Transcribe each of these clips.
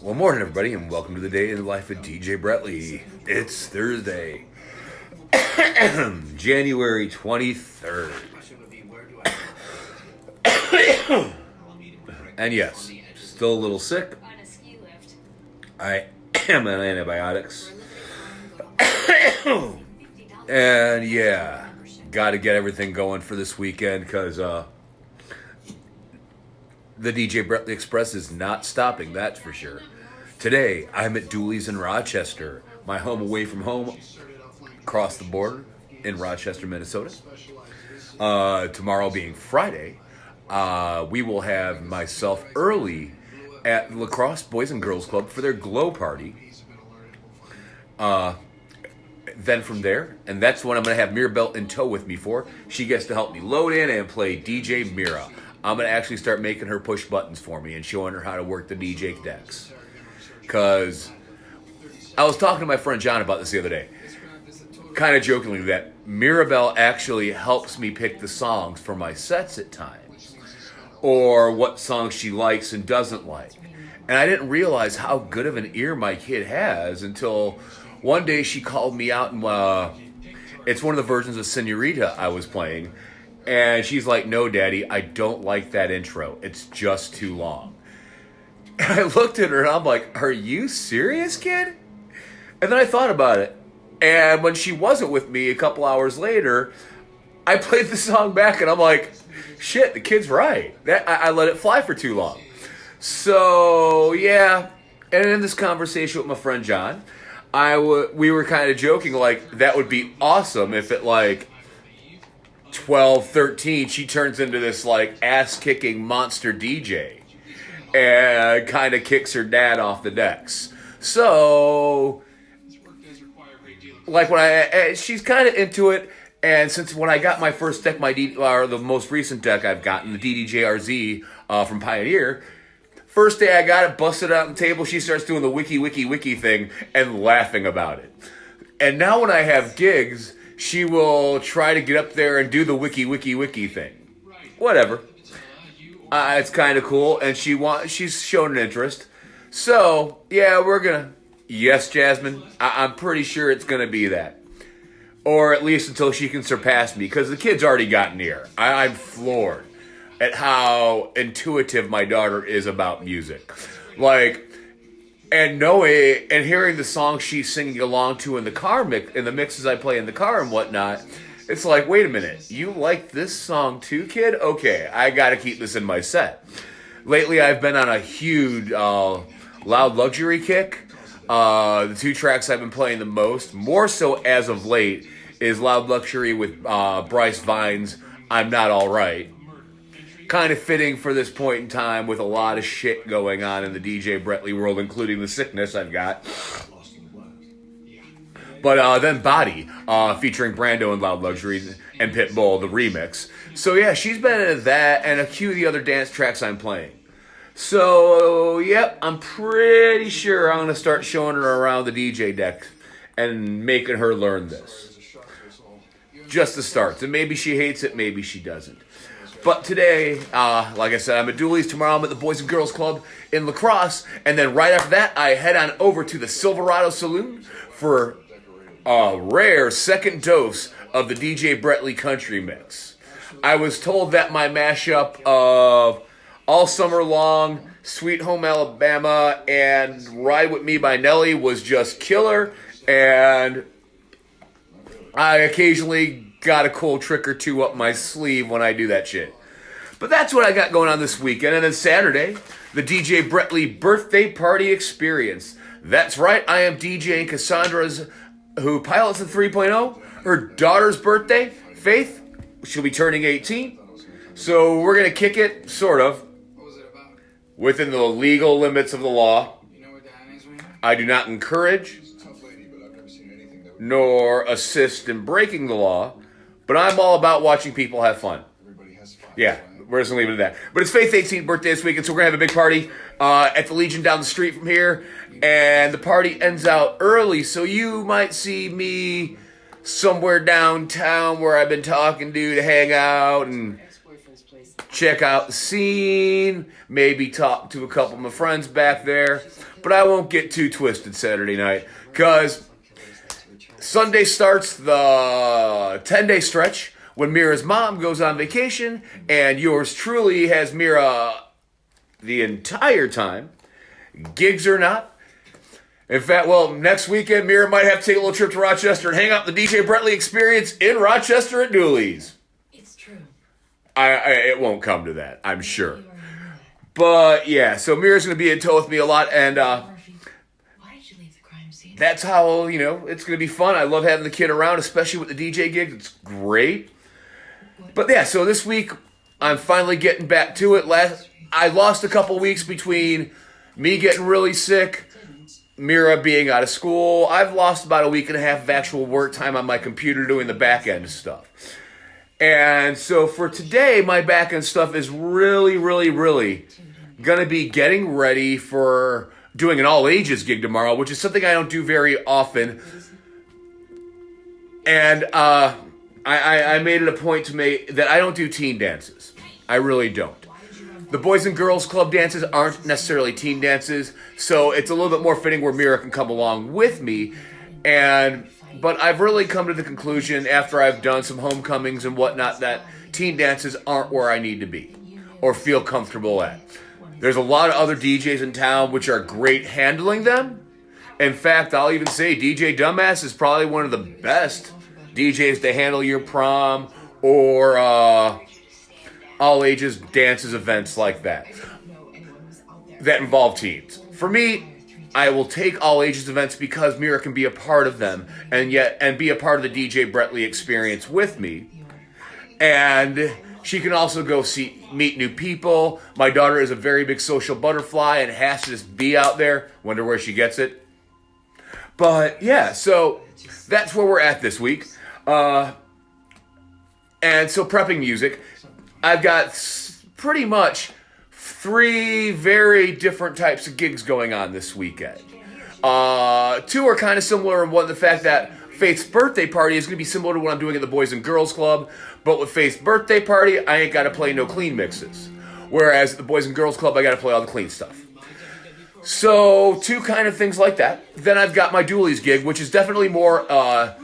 Well, morning, everybody, and welcome to the day in the life of DJ Bretley. It's Thursday, January 23rd. And yes, still a little sick. I am on antibiotics. And yeah, got to get everything going for this weekend because the DJ Bretley Express is not stopping, that's for sure. Today, I'm at Dooley's in Rochester, my home away from home, across the border in Rochester, Minnesota. Tomorrow being Friday, we will have myself early at La Crosse Boys and Girls Club for their glow party. Then from there, and that's what I'm going to have Mirabelle in tow with me for. She gets to help me load in and play DJ Mira. I'm going to actually start making her push buttons for me and showing her how to work the DJ decks. Because I was talking to my friend John about this the other day, kind of jokingly, that Mirabelle actually helps me pick the songs for my sets at times, or what songs she likes and doesn't like. And I didn't realize how good of an ear my kid has until one day she called me out, and it's one of the versions of Senorita I was playing. And she's like, "No, Daddy, I don't like that intro. It's just too long." And I looked at her and I'm like, "Are you serious, kid?" And then I thought about it. And when she wasn't with me a couple hours later, I played the song back and I'm like, shit, the kid's right. I let it fly for too long. So, yeah. And in this conversation with my friend John, we were kind of joking, like, that would be awesome if at like 12, 13, she turns into this like ass-kicking monster DJ and kind of kicks her dad off the decks. So, like she's kind of into it, and since when I got my first deck, the most recent deck I've gotten, the DDJRZ from Pioneer, first day I got it, busted out on the table, she starts doing the wiki thing and laughing about it. And now when I have gigs, she will try to get up there and do the wiki thing. Whatever. It's kind of cool, and she's shown an interest. So, yeah, we're going to... Yes, Jasmine, I'm pretty sure it's going to be that. Or at least until she can surpass me, because the kid's already gotten near. I'm floored at how intuitive my daughter is about music. Like... And hearing the songs she's singing along to in the car in the mixes I play in the car and whatnot, it's like, wait a minute, you like this song too, kid? Okay, I got to keep this in my set. Lately, I've been on a huge Loud Luxury kick. The two tracks I've been playing the most, more so as of late, is Loud Luxury with Bryce Vine's I'm Not Alright. Kind of fitting for this point in time with a lot of shit going on in the DJ Bretley world, including the sickness I've got. But then Body, featuring Brando and Loud Luxury and Pitbull, the remix. So yeah, she's been into that and a few of the other dance tracks I'm playing. So, yep, I'm pretty sure I'm going to start showing her around the DJ deck and making her learn this. Just the start. And maybe she hates it, maybe she doesn't. But today, like I said, I'm at Dooley's. Tomorrow I'm at the Boys and Girls Club in La Crosse. And then right after that, I head on over to the Silverado Saloon for a rare second dose of the DJ Bretley Country Mix. I was told that my mashup of All Summer Long, Sweet Home Alabama, and Ride With Me by Nelly was just killer. And I occasionally got a cool trick or two up my sleeve when I do that shit. But that's what I got going on this weekend. And then Saturday, the DJ Bretley birthday party experience. That's right, I am DJing Cassandra's, who pilots the 3.0, her daughter's birthday, Faith. She'll be turning 18. So we're going to kick it, sort of, within the legal limits of the law. I do not encourage nor assist in breaking the law, but I'm all about watching people have fun. Yeah, we're just going to leave it at that. But it's Faith's 18th birthday this weekend, so we're going to have a big party at the Legion down the street from here. And the party ends out early, so you might see me somewhere downtown where I've been talking to hang out and check out the scene, maybe talk to a couple of my friends back there. But I won't get too twisted Saturday night because Sunday starts the 10-day stretch when Mira's mom goes on vacation and yours truly has Mira the entire time, gigs or not. In fact, well, next weekend, Mira might have to take a little trip to Rochester and hang out the DJ Brentley Experience in Rochester at Dooley's. It's true. It won't come to that, I'm sure. But, yeah, so Mira's going to be in tow with me a lot, and Why did you leave the crime scene? that's how, it's going to be fun. I love having the kid around, especially with the DJ gig. It's great. But, yeah, so this week, I'm finally getting back to it. I lost a couple weeks between me getting really sick, Mira being out of school. I've lost about a week and a half of actual work time on my computer doing the back end stuff. And so for today, my back end stuff is really, really, really going to be getting ready for doing an all ages gig tomorrow, which is something I don't do very often. And I made it a point to make that I don't do teen dances. I really don't. The Boys and Girls Club dances aren't necessarily teen dances, so it's a little bit more fitting where Mira can come along with me. But I've really come to the conclusion after I've done some homecomings and whatnot that teen dances aren't where I need to be or feel comfortable at. There's a lot of other DJs in town which are great handling them. In fact, I'll even say DJ Dumbass is probably one of the best DJs to handle your prom or all ages dances events like that involve teens. For me, I will take all ages events because Mira can be a part of them and be a part of the DJ Brentley Experience with me. And she can also go meet new people. My daughter is a very big social butterfly and has to just be out there. Wonder where she gets it. But yeah, so that's where we're at this week. And so prepping music. I've got pretty much 3 very different types of gigs going on this weekend. 2 are kind of similar in the fact that Faith's birthday party is going to be similar to what I'm doing at the Boys and Girls Club, but with Faith's birthday party, I ain't got to play no clean mixes. Whereas at the Boys and Girls Club, I got to play all the clean stuff. So 2 kind of things like that. Then I've got my Dooley's gig, which is definitely more up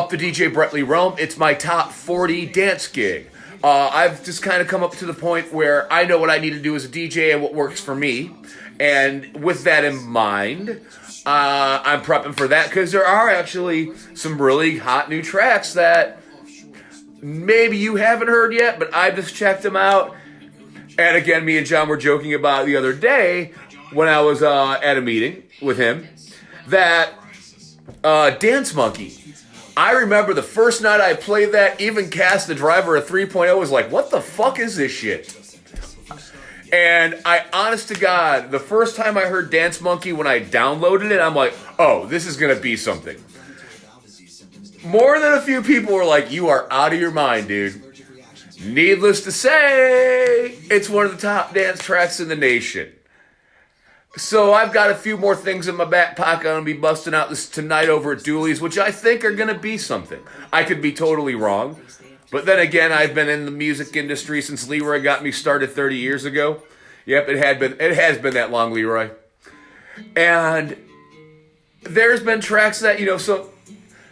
the DJ Brentley realm. It's my top 40 dance gig. I've just kind of come up to the point where I know what I need to do as a DJ and what works for me. And with that in mind, I'm prepping for that because there are actually some really hot new tracks that maybe you haven't heard yet, but I just checked them out. And again, me and John were joking about the other day when I was at a meeting with him that Dance Monkey. I remember the first night I played that, even Cass the Driver of 3.0 was like, what the fuck is this shit? And honest to God, the first time I heard Dance Monkey when I downloaded it, I'm like, oh, this is going to be something. More than a few people were like, you are out of your mind, dude. Needless to say, it's one of the top dance tracks in the nation. So I've got a few more things in my back pocket I'm going to be busting out this tonight over at Dooley's, which I think are going to be something. I could be totally wrong. But then again, I've been in the music industry since Leroy got me started 30 years ago. Yep, it has been that long, Leroy. And there's been tracks that, so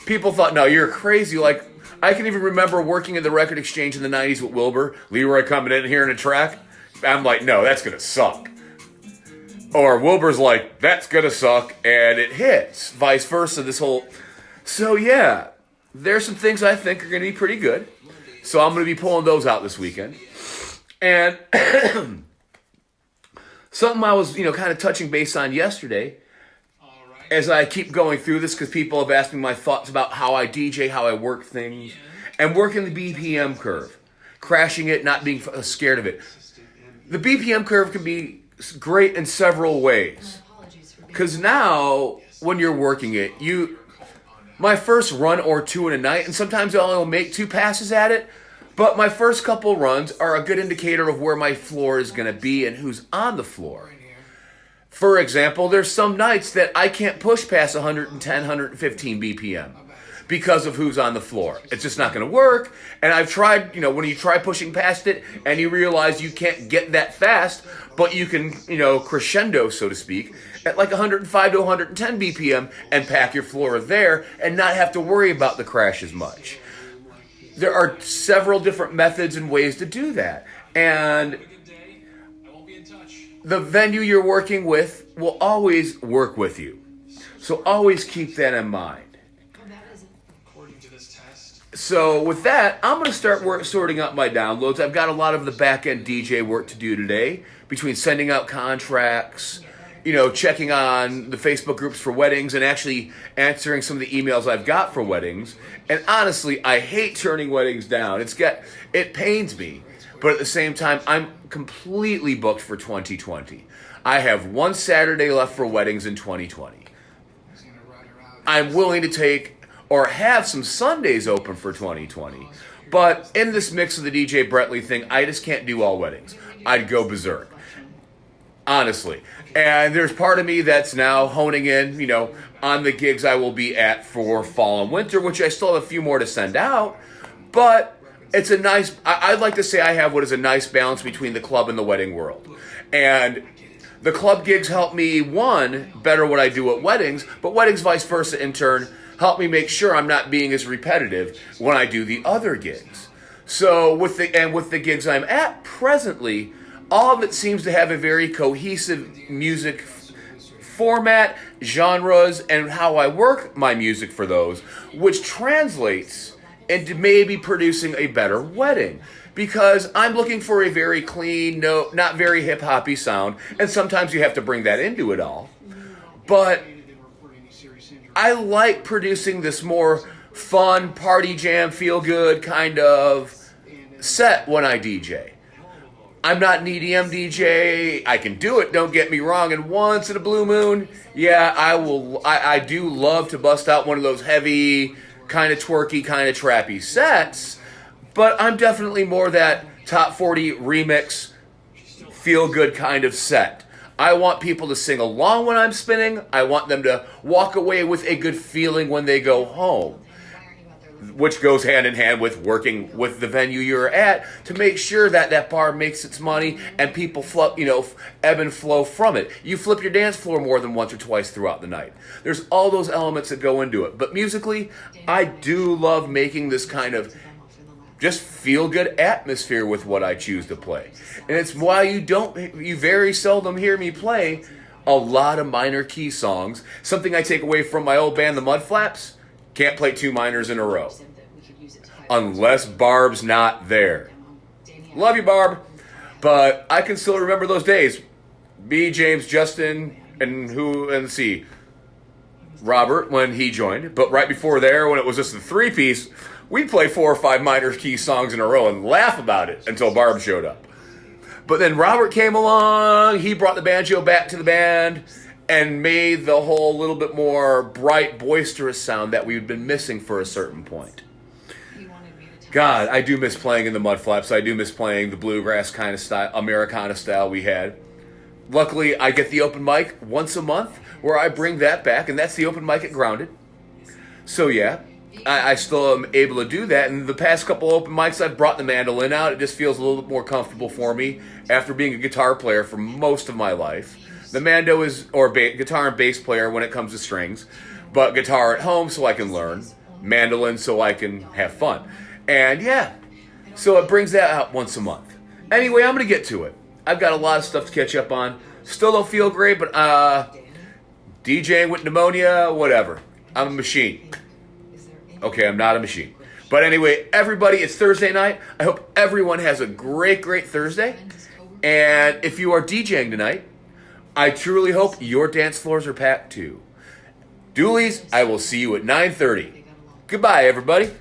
people thought, no, you're crazy. Like, I can even remember working at the record exchange in the 90s with Wilbur. Leroy coming in and hearing a track. I'm like, no, that's going to suck. Or Wilbur's like, that's going to suck, and it hits. Vice versa, So, yeah, there's some things I think are going to be pretty good. So I'm going to be pulling those out this weekend. And something I was, kind of touching base on yesterday, as I keep going through this, because people have asked me my thoughts about how I DJ, how I work things, and working the BPM curve. Crashing it, not being scared of it. The BPM curve can be great in several ways. Because now, when you're working it, my first run or 2 in a night, and sometimes I'll only make 2 passes at it, but my first couple runs are a good indicator of where my floor is going to be and who's on the floor. For example, there's some nights that I can't push past 110, 115 BPM because of who's on the floor. It's just not going to work. And I've tried, when you try pushing past it and you realize you can't get that fast, but you can, crescendo, so to speak, at like 105 to 110 BPM and pack your floor there and not have to worry about the crash as much. There are several different methods and ways to do that. And the venue you're working with will always work with you. So always keep that in mind. So with that, I'm going to start sorting out my downloads. I've got a lot of the back-end DJ work to do today between sending out contracts, checking on the Facebook groups for weddings and actually answering some of the emails I've got for weddings. And honestly, I hate turning weddings down. It pains me. But at the same time, I'm completely booked for 2020. I have one Saturday left for weddings in 2020. I'm willing to take or have some Sundays open for 2020. But in this mix of the DJ Brentley thing, I just can't do all weddings. I'd go berserk. Honestly. And there's part of me that's now honing in, on the gigs I will be at for fall and winter, which I still have a few more to send out. But it's a nice, I'd like to say I have what is a nice balance between the club and the wedding world. And the club gigs help me, one, better what I do at weddings, but weddings vice versa in turn help me make sure I'm not being as repetitive when I do the other gigs. So with the gigs I'm at presently, all of it seems to have a very cohesive music format, genres, and how I work my music for those, which translates into maybe producing a better wedding. Because I'm looking for a very clean, not very hip-hoppy sound, and sometimes you have to bring that into it all. But I like producing this more fun, party jam, feel-good kind of set when I DJ. I'm not an EDM DJ. I can do it, don't get me wrong. And once in a blue moon, yeah, I do love to bust out one of those heavy, kind of twerky, kind of trappy sets. But I'm definitely more that top 40 remix, feel-good kind of set. I want people to sing along when I'm spinning. I want them to walk away with a good feeling when they go home, which goes hand in hand with working with the venue you're at to make sure that that bar makes its money and people ebb and flow from it. You flip your dance floor more than once or twice throughout the night. There's all those elements that go into it. But musically, I do love making this kind of just feel-good atmosphere with what I choose to play. And it's why you very seldom hear me play a lot of minor key songs. Something I take away from my old band, the Mudflaps. Can't play two minors in a row. Unless Barb's not there. Love you, Barb. But I can still remember those days. Me, James, Justin, and see, Robert, when he joined. But right before there, when it was just the three-piece, we'd play 4 or 5 minor key songs in a row and laugh about it until Barb showed up. But then Robert came along. He brought the banjo back to the band and made the whole little bit more bright, boisterous sound that we'd been missing for a certain point. God, I do miss playing in the Mudflaps. I do miss playing the bluegrass kind of style, Americana style we had. Luckily, I get the open mic once a month where I bring that back, and that's the open mic at Grounded. So yeah, I still am able to do that. And the past couple open mics, I've brought the mandolin out. It just feels a little bit more comfortable for me after being a guitar player for most of my life. The mando is, guitar and bass player when it comes to strings, but guitar at home so I can learn, mandolin so I can have fun. And yeah, so it brings that out once a month. Anyway, I'm going to get to it. I've got a lot of stuff to catch up on. Still don't feel great, but DJing with pneumonia, whatever. I'm a machine. Okay, I'm not a machine. But anyway, everybody, it's Thursday night. I hope everyone has a great, great Thursday. And if you are DJing tonight, I truly hope your dance floors are packed too. Doolies, I will see you at 9:30. Goodbye, everybody.